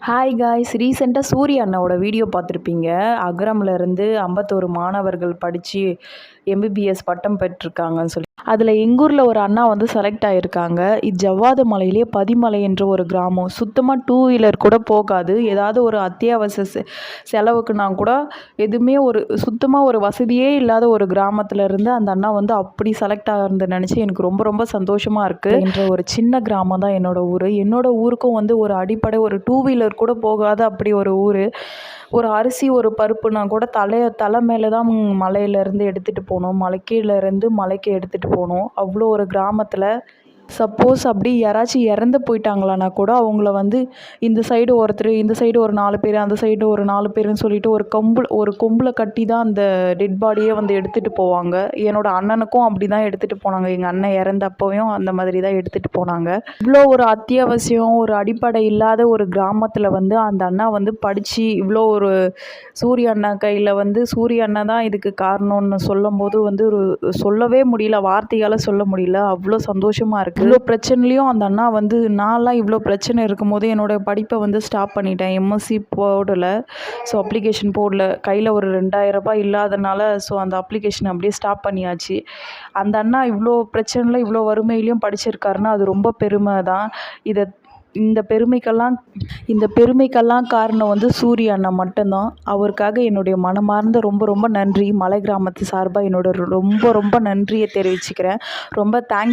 Hi guys, ரீசெண்டாக சூர்யா அண்ணாவோட video பார்த்துருப்பீங்க. அக்ரம்லேருந்து 51 மாணவர்கள் படித்து எம்பிபிஎஸ் பட்டம் பெற்றிருக்காங்கன்னு சொல்லி. அதில் எங்கூரில் ஒரு அண்ணா வந்து செலக்ட் ஆகியிருக்காங்க. இது ஜவ்வாது மலையிலே பதிமலை என்ற ஒரு கிராமம். சுத்தமாக டூ வீலர் கூட போகாது. ஏதாவது ஒரு அத்தியாவசிய செலவுக்குனா கூட எதுவுமே சுத்தமாக ஒரு வசதியே இல்லாத ஒரு கிராமத்தில் இருந்து அந்த அண்ணா வந்து அப்படி செலக்ட் ஆகிறது நினச்சி எனக்கு ரொம்ப ரொம்ப சந்தோஷமாக இருக்குது. என்ற ஒரு சின்ன கிராமம் தான் என்னோடய ஊர். என்னோடய ஊருக்கும் வந்து ஒரு அடிப்படை ஒரு டூ வீலர் கூட போகாத அப்படி ஒரு ஊர். ஒரு அரிசி ஒரு பருப்புனா கூட தலை மேலே தான் மலையிலேருந்து எடுத்துகிட்டு போகணும். மலைக்கீழேருந்து மலைக்கு எடுத்துகிட்டு போகணும். அவ்வளோ ஒரு கிராமத்தில் சப்போஸ் அப்படி யாராச்சும் இறந்து போயிட்டாங்களான்னா கூட அவங்கள வந்து இந்த சைடு ஒருத்தர், இந்த சைடு ஒரு 4 பேர், அந்த சைடு ஒரு 4 பேருன்னு சொல்லிட்டு ஒரு கொம்பில் கட்டி தான் அந்த டெட் பாடியே வந்து எடுத்துகிட்டு போவாங்க. என்னோடய அண்ணனுக்கும் அப்படி தான் எடுத்துகிட்டு போனாங்க. எங்கள் அண்ணன் இறந்தப்போயும் அந்த மாதிரி தான் எடுத்துகிட்டு போனாங்க. இவ்வளோ ஒரு அத்தியாவசியம் ஒரு அடிப்படை இல்லாத ஒரு கிராமத்தில் வந்து அந்த அண்ணா வந்து படித்து இவ்வளோ ஒரு சூர்யா அண்ணா கையில் வந்து சூர்யா அண்ணா தான் இதுக்கு காரணம்னு சொல்லும்போது வந்து சொல்லவே முடியல, வார்த்தையால் சொல்ல முடியல. அவ்வளோ சந்தோஷமாக இருக்குது. இவ்வளோ பிரச்சனைலையும் அந்த அண்ணா வந்து நான்லாம் இவ்வளோ பிரச்சனை இருக்கும்போது என்னோடய படிப்பை வந்து ஸ்டாப் பண்ணிட்டேன். எம்எஸ்சி போடலை. ஸோ அப்ளிகேஷன் போடல. கையில் ஒரு 2000 ரூபாய் இல்லாதனால ஸோ அந்த அப்ளிகேஷன் அப்படியே ஸ்டாப் பண்ணியாச்சு. அந்த அண்ணா இவ்வளோ பிரச்சனையில் இவ்வளோ வறுமையிலையும் படிச்சிருக்காருன்னா அது ரொம்ப பெருமை தான். இந்த பெருமைக்கெல்லாம் காரணம் வந்து சூர்யா அண்ணா மட்டும்தான். அவருக்காக என்னுடைய மனமார்ந்த ரொம்ப ரொம்ப நன்றி. மலை கிராமத்து சார்பாக என்னோட ரொம்ப ரொம்ப நன்றியை தெரிவிச்சுக்கிறேன். ரொம்ப தேங்க்ஸ்.